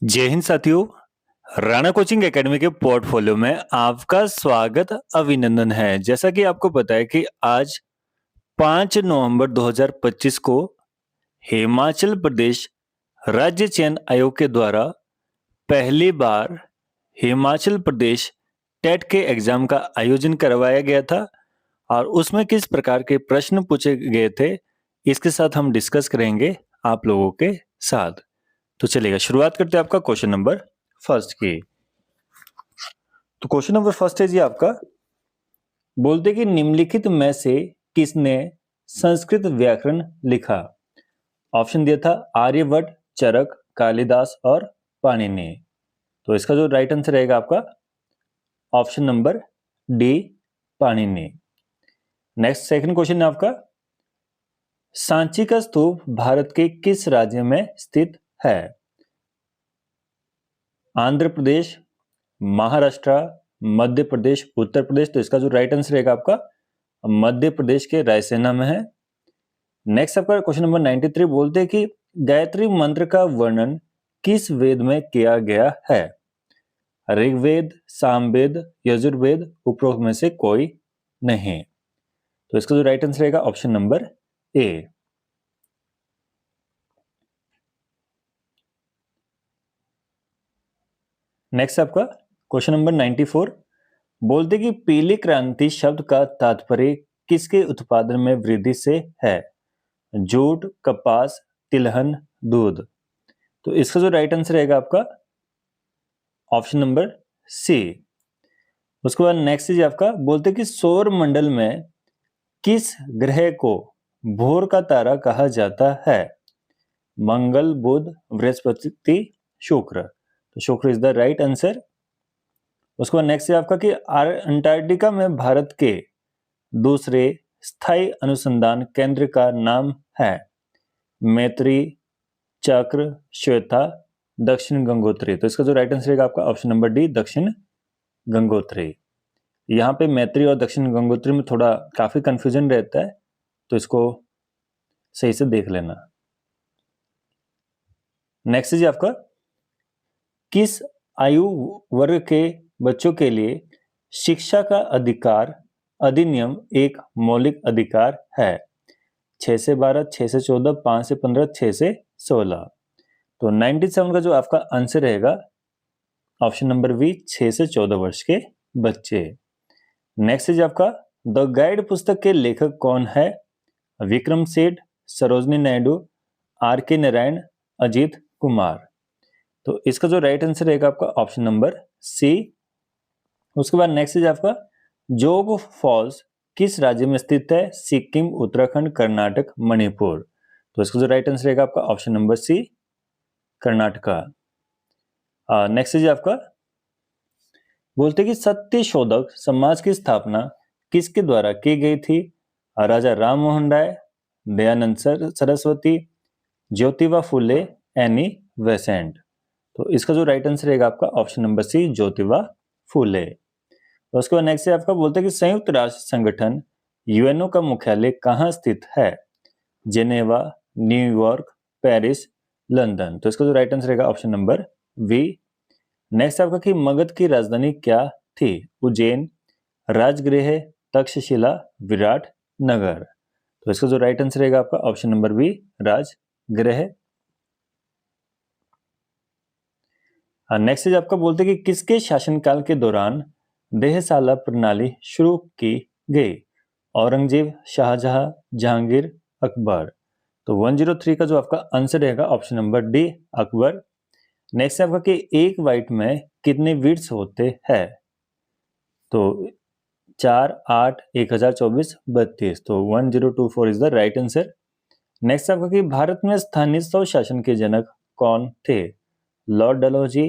जय हिंद साथियों। Rana coaching academy के पोर्टफोलियो में आपका स्वागत अभिनंदन है। जैसा कि आपको पता है कि आज 5 नवंबर 2025 को हिमाचल प्रदेश राज्य चयन आयोग के द्वारा पहली बार हिमाचल प्रदेश टेट के एग्जाम का आयोजन करवाया गया था और उसमें किस प्रकार के प्रश्न पूछे गए थे इसके साथ हम डिस्कस करेंगे आप लोगों के साथ। तो चलिएगा शुरुआत करते हैं आपका क्वेश्चन नंबर फर्स्ट की। तो क्वेश्चन नंबर फर्स्ट है जी आपका, बोलते कि निम्नलिखित में से किसने संस्कृत व्याकरण लिखा। ऑप्शन दिया था आर्यभट्ट, चरक, कालिदास और पाणिनि। तो इसका जो राइट आंसर रहेगा आपका option number D, Panini. Next second question है आपका, सांची का स्तूप भारत के किस राज्य में स्थित है। आंध्र प्रदेश, महाराष्ट्र, मध्य प्रदेश, उत्तर प्रदेश। तो इसका जो राइट आंसर रहेगा आपका मध्य प्रदेश के रायसेना में है। नेक्स्ट आपका क्वेश्चन नंबर 93 बोलते हैं कि गायत्री मंत्र का वर्णन किस वेद में किया गया है। ऋग्वेद, सामवेद, यजुर्वेद, उपरोक्त में से कोई नहीं। तो इसका जो राइट आंसर रहेगा ऑप्शन नंबर ए। नेक्स्ट आपका क्वेश्चन नंबर 94 बोलते कि पीली क्रांति शब्द का तात्पर्य किसके उत्पादन में वृद्धि से है। जूट, कपास, तिलहन, दूध। तो इसका जो राइट आंसर रहेगा आपका ऑप्शन नंबर सी। उसके बाद नेक्स्ट है आपका, बोलते कि सौर मंडल में किस ग्रह को भोर का तारा कहा जाता है। मंगल, बुध, बृहस्पति, शुक्र। तो शुक्र इज द राइट आंसर। उसके बाद नेक्स्ट है आपका कि अंटार्कटिका में भारत के दूसरे स्थायी अनुसंधान केंद्र का नाम है। मैत्री, चक्र, श्वेता, दक्षिण गंगोत्री। तो इसका जो राइट आंसर रहेगा आपका ऑप्शन नंबर डी, दक्षिण गंगोत्री। यहाँ पे मैत्री और दक्षिण गंगोत्री में थोड़ा काफी कंफ्यूजन रहता है, तो इसको सही से देख लेना। नेक्स्ट है आपका, किस आयु वर्ग के बच्चों के लिए शिक्षा का अधिकार अधिनियम एक मौलिक अधिकार है। 6 से 12, 6 से 14, 5 से 15, 6 से 16। तो 97 का जो आपका आंसर रहेगा ऑप्शन नंबर बी, 6 से 14 वर्ष के बच्चे। नेक्स्ट है आपका, द गाइड पुस्तक के लेखक कौन है। विक्रम सेठ, सरोजनी नायडू, आर के नारायण, अजीत कुमार। तो इसका जो राइट आंसर रहेगा आपका ऑप्शन नंबर सी। उसके बाद नेक्स्ट है आपका, जोग फॉल्स किस राज्य में स्थित है। सिक्किम, उत्तराखंड, कर्नाटक, मणिपुर। तो इसका जो राइट आंसर रहेगा आपका option number C, Karnataka. Next है आपका, बोलते कि सत्य शोधक समाज की स्थापना किसके द्वारा की गई थी। राजा राम मोहन राय, दयानंद सरस्वती, ज्योतिबा फुले, एनी बेसेंट। तो इसका जो राइट आंसर रहेगा आपका ऑप्शन नंबर सी, ज्योतिबा फुले। तो उसके बाद नेक्स्ट है आपका, बोलते कि संयुक्त राष्ट्र संगठन यूएनओ का मुख्यालय कहाँ स्थित है। Geneva, New York, Paris, London. तो इसका जो राइट आंसर रहेगा ऑप्शन नंबर वी। नेक्स्ट आपका कि मगध की राजधानी क्या थी। उज्जैन, राजगृह, तक्षशिला, विराट नगर। तो इसका जो राइट आंसर रहेगा आपका option number B, Rajgriha. Next है आपका, बोलते कि किसके शासनकाल के दौरान देहसाला प्रणाली शुरू की गई। औरंगजेब, शाहजहां, जहांगीर, अकबर। तो 103 का जो आपका आंसर रहेगा option number D, Akbar. Next है आपका कि एक बाइट में कितने बिट्स होते हैं। तो 4, 8, 1024, 32। तो 1024 is the right answer. Next आपका कि भारत में स्थानीय स्वशासन के जनक कौन थे। Lord Dalhousie,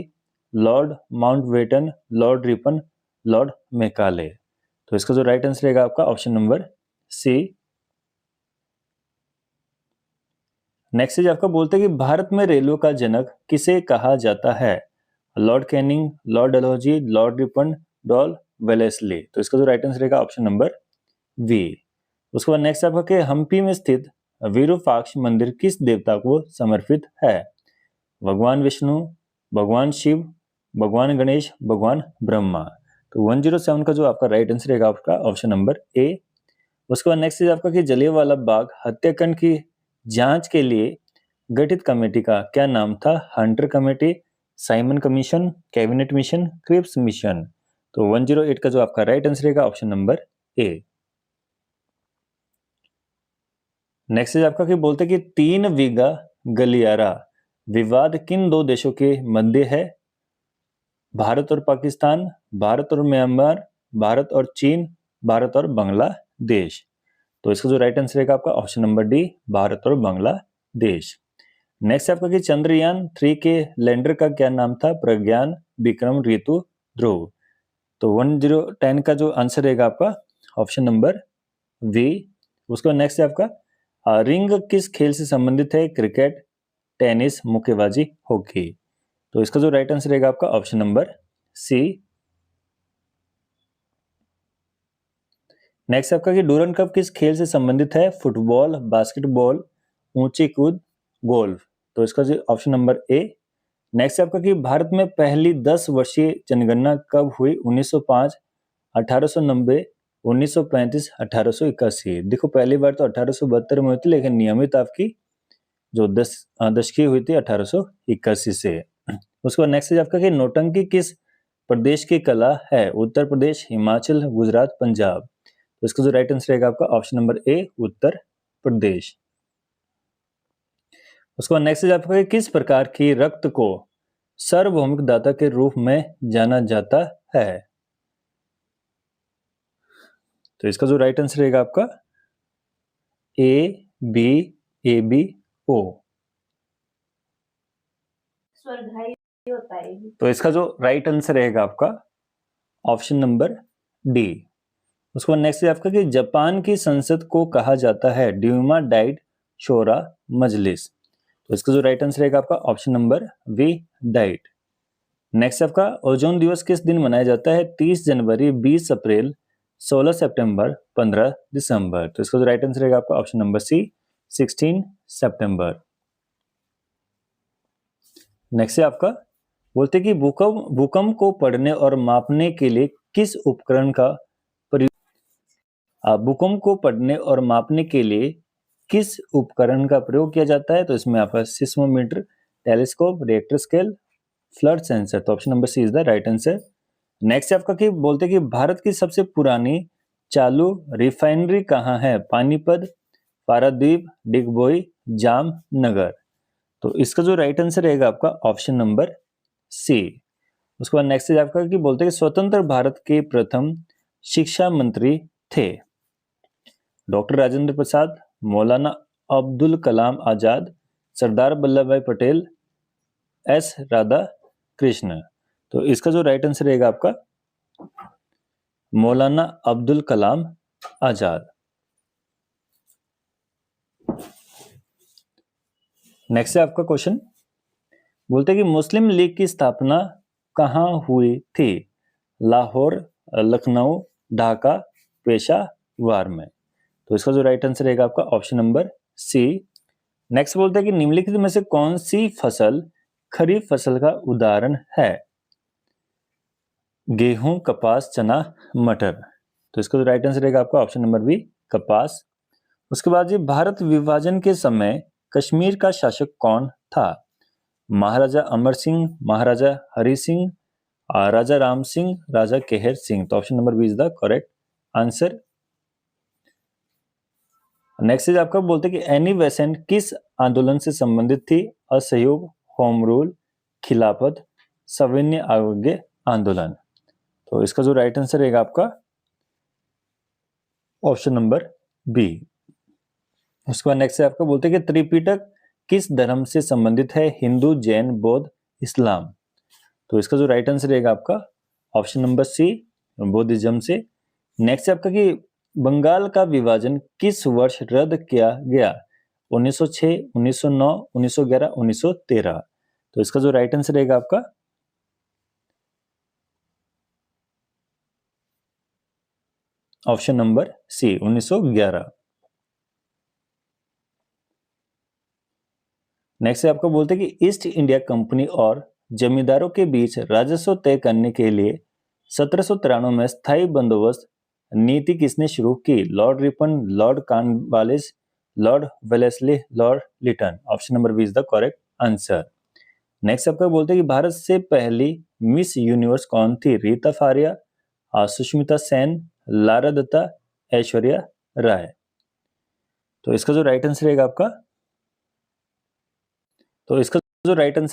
Lord Mountbatten, Lord Ripon, Lord Macaulay. तो इसका जो राइट आंसर रहेगा आपका ऑप्शन नंबर सी। नेक्स्ट है आपका, बोलते हैं कि भारत में रेलवे का जनक किसे कहा जाता है। Lord Canning, Lord Dalhousie, Lord Ripon, Lord Wellesley. तो इसका जो राइट आंसर रहेगा ऑप्शन नंबर वी। उसके बाद नेक्स्ट आपका कि हम्पी में स्थित विरूपाक्ष मंदिर किस देवता को समर्पित है। भगवान विष्णु, भगवान शिव, भगवान गणेश, भगवान ब्रह्मा। तो 107 का जो आपका राइट आंसर रहेगा आपका ऑप्शन नंबर ए। उसके बाद नेक्स्ट इज आपका कि जलियांवाला बाग हत्याकांड की जांच के लिए गठित कमेटी का क्या नाम था? Hunter committee, Simon commission, cabinet mission, Cripps mission. तो 108 का जो आपका राइट आंसर रहेगा option number A. Next is आपका कि बोलते कि 3 बीघा गलियारा विवाद किन दो देशों के मध्य है? भारत और पाकिस्तान, भारत और म्यांमार, भारत और चीन, भारत और बांग्लादेश। तो इसका जो राइट आंसर रहेगा आपका ऑप्शन नंबर डी, भारत और बांग्लादेश। नेक्स्ट आपका कि चंद्रयान 3 के लैंडर का क्या नाम था? प्रज्ञान, विक्रम, ऋतु, ध्रुव। तो 10 का जो आंसर रहेगा आपका ऑप्शन नंबर वी। उसका नेक्स्ट है आपका रिंग किस खेल से संबंधित है? क्रिकेट, टेनिस, मुक्केबाजी, हॉकी। तो इसका जो राइट आंसर रहेगा आपका ऑप्शन नंबर सी। नेक्स्ट आपका कि डूरन कप किस खेल से संबंधित है? फुटबॉल, बास्केटबॉल, ऊंची कूद, गोल्फ। तो इसका जो ऑप्शन नंबर ए। नेक्स्ट आपका कि भारत में पहली 10 वर्षीय जनगणना कब हुई? 1905, 1890, 1935, 1881। देखो पहली बार तो 1872 में हुई थी, लेकिन नियमित आपकी जो 10 दशकीय हुई थी 1881 से। उसके बाद नेक्स्ट है आपका कि नौटंकी किस प्रदेश की कला है? उत्तर प्रदेश, हिमाचल, गुजरात, पंजाब। तो इसका जो राइट आंसर रहेगा आपका ऑप्शन नंबर ए, उत्तर प्रदेश। उसके बाद नेक्स्ट है आपका कि किस प्रकार की रक्त को सार्वभौमिक दाता के रूप में जाना जाता है? तो इसका जो राइट आंसर रहेगा आपका ए बी ओ। तो इसका जो राइट आंसर रहेगा आपका ऑप्शन नंबर डी। उसके बाद नेक्स्ट है आपका कि जापान की संसद को कहा जाता है? Duma, Diet, Shura, Majlis. तो इसका जो राइट आंसर रहेगा आपका option number V, Diet. Next आपका ओजोन दिवस किस दिन मनाया जाता है? 30 जनवरी, 20 अप्रैल, 16 सितंबर, 15 दिसंबर। तो इसका जो राइट आंसर रहेगा आपका ऑप्शन नंबर सी, 16 सितंबर। नेक्स्ट है आपका बोलते कि भूकंप को पढ़ने और मापने के लिए किस उपकरण का भूकंप को पढ़ने और मापने के लिए किस उपकरण का प्रयोग किया जाता है? तो इसमें आपका seismometer, telescope, reactor scale, flood sensor. तो option number C is the right answer. Next आपका कि बोलते कि भारत की सबसे पुरानी चालू रिफाइनरी कहाँ है? पानीपत, पारादीप, डिगबोई, जामनगर। तो इसका जो राइट आंसर रहेगा आपका ऑप्शन नंबर सी। उसके बाद नेक्स्ट है आपका कि बोलते कि स्वतंत्र भारत के प्रथम शिक्षा मंत्री थे? डॉक्टर राजेंद्र प्रसाद, मौलाना अब्दुल कलाम आजाद, सरदार वल्लभ भाई पटेल, एस राधा कृष्ण। तो इसका जो राइट आंसर रहेगा आपका मौलाना अब्दुल कलाम आजाद। नेक्स्ट है आपका क्वेश्चन बोलते कि मुस्लिम लीग की स्थापना कहाँ हुई थी? लाहौर, लखनऊ, ढाका, पेशावर में। तो इसका जो राइट आंसर रहेगा आपका ऑप्शन नंबर सी। नेक्स्ट बोलते हैं कि निम्नलिखित में से कौन सी फसल खरीफ फसल का उदाहरण है? गेहूं, कपास, चना, मटर। तो इसका जो राइट आंसर रहेगा आपका ऑप्शन नंबर बी, कपास। उसके बाद ये भारत विभाजन के समय कश्मीर का शासक कौन था? महाराजा अमर सिंह, महाराजा हरि सिंह, राजा राम सिंह, राजा केहर सिंह। तो option number B is the correct answer. Next is आपका बोलते कि एनी बेसेंट किस आंदोलन से संबंधित थी? असहयोग, होम रूल, खिलाफत, सविनय अवज्ञा आंदोलन। तो इसका जो राइट आंसर रहेगा आपका ऑप्शन नंबर बी। उसके बाद नेक्स्ट है आपका बोलते कि त्रिपिटक किस धर्म से संबंधित है? हिंदू, जैन, बौद्ध, इस्लाम। तो इसका जो राइट आंसर रहेगा आपका ऑप्शन नंबर सी, बौद्धिज्म से। नेक्स्ट है आपका कि बंगाल का विभाजन किस वर्ष रद्द किया गया? 1906, 1909, 1911, 1913। तो इसका जो राइट आंसर रहेगा आपका ऑप्शन नंबर सी, 1911। नेक्स्ट है आपको बोलते हैं कि ईस्ट इंडिया कंपनी और जमींदारों के बीच राजस्व तय करने के लिए 1793 में स्थायी बंदोबस्त नीति किसने शुरू की? Lord Ripon, Lord Cornwallis, Lord Wellesley, Lord Lytton. Option number B is the correct answer. Next आपका बोलते हैं कि भारत से पहली मिस यूनिवर्स कौन थी? रीता फारिया, सुष्मिता सेन, लारा दत्ता, ऐश्वर्या राय। तो इसका जो राइट आंसर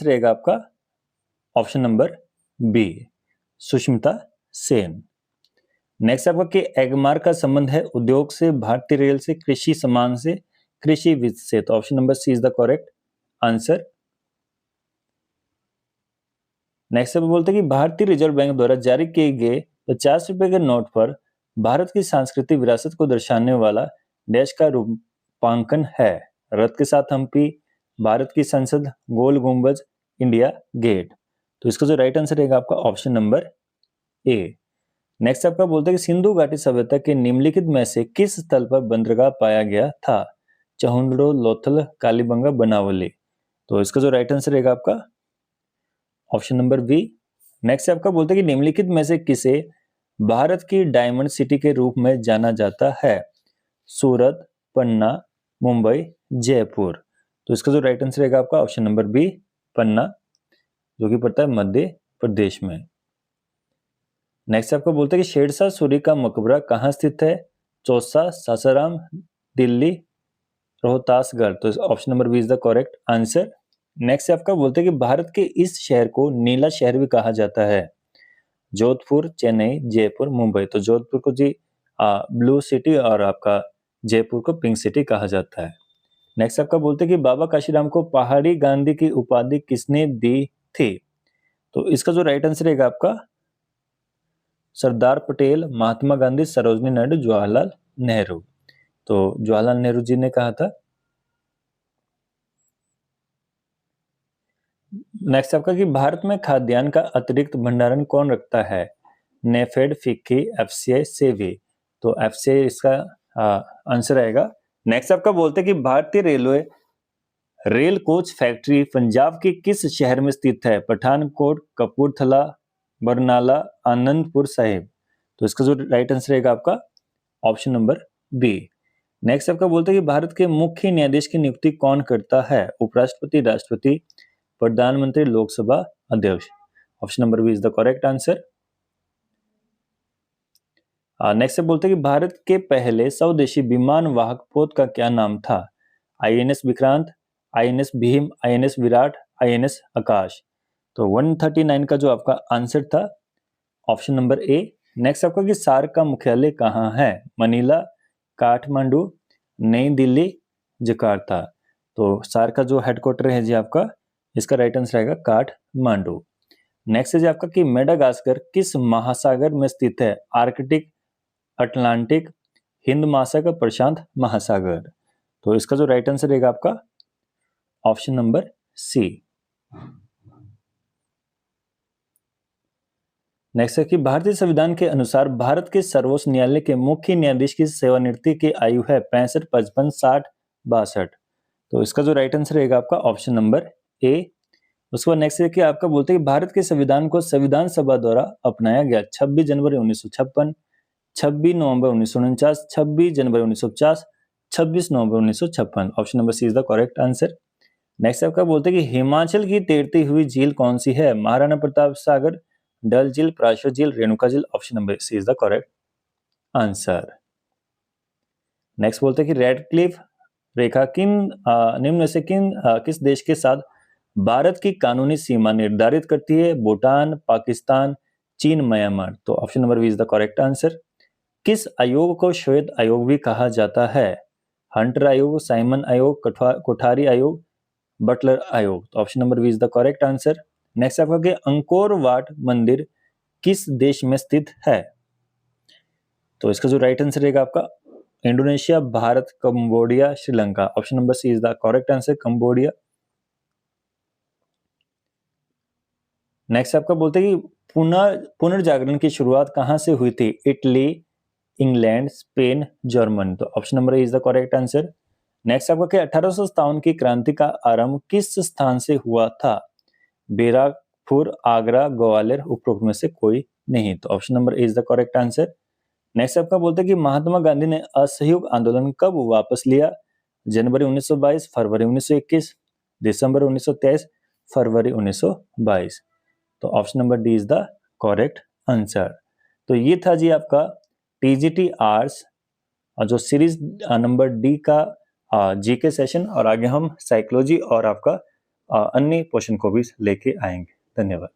रहेगा आपका option number B, Sushmita Sen. Next आपका कि एगमार का संबंध है उद्योग से, भारतीय रेल से, कृषि सम्मान से, कृषि वित्त से। तो option number C is the correct answer. Next आप बोलते हैं कि भारतीय रिजर्व बैंक द्वारा जारी किए गए 50 रुपए के नोट पर भारत की सांस्कृतिक विरासत को दर्शाने वाला देश का रूपांकन है? रथ के साथ हम्पी, भारत की संसद, गोल गुंबज, इंडिया गेट। तो इसका जो राइट आंसर रहेगा आपका ऑप्शन नंबर ए। नेक्स्ट आपका बोलते हैं कि सिंधु घाटी सभ्यता के निम्नलिखित में से किस स्थल पर बंदरगाह पाया गया था? चहुंडो, लोथल, कालीबंगा, बनावली। तो इसका जो राइट आंसर रहेगा आपका ऑप्शन नंबर बी। नेक्स्ट आपका बोलते हैं कि निम्नलिखित में से किसे भारत की डायमंड सिटी के रूप में जाना जाता है? सूरत, पन्ना, मुंबई, जयपुर। तो इसका जो राइट आंसर रहेगा आपका ऑप्शन नंबर बी, पन्ना, जो कि पड़ता है मध्य प्रदेश में। नेक्स्ट आपको बोलते हैं कि शेरशाह सूरी का मकबरा कहाँ स्थित है? चौसा, सासाराम, दिल्ली, रोहतासगढ़। तो option number B is the correct answer. Next आपका बोलते हैं कि भारत के इस शहर को नीला शहर भी कहा जाता है? जोधपुर, चेन्नई, जयपुर, मुंबई। तो जोधपुर को जी ब्लू सिटी और आपका जयपुर को पिंक सिटी कहा जाता है। नेक्स्ट आपका बोलते हैं कि बाबा काशीराम को पहाड़ी गांधी की उपाधि किसने दी थी? तो इसका जो राइट आंसर रहेगा आपका सरदार पटेल, महात्मा गांधी, सरोजनी नायडू, जवाहरलाल नेहरू। तो जवाहरलाल नेहरू जी ने कहा था। नेक्स्ट आपका कि भारत में खाद्यान्न का अतिरिक्त भंडारण कौन रखता है? नेफेड, फिक्की, एफसीआई, सेवी। तो एफसीआई इसका आंसर रहेगा। नेक्स्ट आपका बोलते हैं कि भारतीय railway rail coach factory Punjab के किस शहर में स्थित है? पठानकोट, कपूरथला, बरनाला, आनंदपुर साहिब। तो इसका जो राइट आंसर रहेगा आपका ऑप्शन नंबर बी। नेक्स्ट आपका बोलते हैं कि भारत के मुख्य न्यायाधीश की नियुक्ति कौन करता है? उपराष्ट्रपति, राष्ट्रपति, प्रधानमंत्री, लोकसभा अध्यक्ष। Option number B is the correct answer. Next बोलते हैं कि भारत के पहले स्वदेशी विमान वाहक पोत का क्या नाम था? INS Vikrant, INS Bhim, INS Virat, INS Akash. तो 139 का जो आपका आंसर था ऑप्शन नंबर ए। नेक्स्ट आपका कि सार्क का मुख्यालय कहाँ है? मनीला, काठमांडू, नई दिल्ली, जकार्ता। तो सार्क का जो हेडक्वार्टर है जी आपका, इसका राइट आंसर रहेगा काठमांडू। नेक्स्ट है जी आपका कि मेडागास्कर किस महासागर में स्थित है? आर्कटिक, अटलांटिक, हिंद महासागर, प्रशांत महासागर। तो इसका जो राइट आंसर रहेगा आपका ऑप्शन नंबर सी। नेक्स्ट है कि भारतीय संविधान के अनुसार भारत के सर्वोच्च न्यायालय के मुख्य न्यायाधीश की सेवानिवृत्ति की आयु है 65, 55, 60, 62। तो इसका जो राइट आंसर रहेगा आपका ऑप्शन नंबर ए। उसके बाद नेक्स्ट है कि आपका बोलते हैं कि भारत के संविधान को संविधान सभा द्वारा अपनाया गया 26 जनवरी 1956, 26 नवंबर 1949, 26 जनवरी 1950, 26 नवंबर 1956। Option number C is the correct answer. Next आपका बोलते हैं कि हिमाचल की तैरती हुई झील कौन सी है? महाराणा प्रताप सागर, डल झील, प्राशर झील, रेणुका झील। Option number C is the correct answer. Next बोलते हैं कि रेडक्लिफ रेखा निम्न में से किस देश के साथ भारत की कानूनी सीमा निर्धारित करती है? भूटान, पाकिस्तान, चीन, म्यांमार। तो option number B is the correct answer. किस आयोग को श्वेत आयोग भी कहा जाता है? हंटर आयोग, साइमन आयोग, कोठारी आयोग, बटलर आयोग। तो option number B is the correct answer. Next आपका कि अंकोर वाट मंदिर किस देश में स्थित है? तो इसका जो राइट आंसर रहेगा आपका Indonesia, Bharat, Cambodia, Sri Lanka. Option number C is the correct answer, Cambodia. Next आपका बोलते हैं कि पुनर्जागरण की शुरुआत कहां से हुई थी? Italy, England, Spain, German. तो option number is the correct answer. Next आपका 1857 की क्रांति का आरंभ किस स्थान से हुआ था? बेरा, जयपुर, आगरा, ग्वालियर, उपरोक्त में से कोई नहीं। तो option number A is the correct answer. Next आपका बोलते हैं कि महात्मा गांधी ने असहयोग आंदोलन कब वापस लिया? जनवरी 1922, फरवरी 1921, दिसंबर 1923, फरवरी 1922। तो option number D is the correct answer. तो ये था जी आपका टीजीटी आर्ट्स जो सीरीज नंबर डी का जीके सेशन, और आगे हम साइकोलॉजी और आपका अन्य क्वेश्चन को भी लेके आएंगे। धन्यवाद।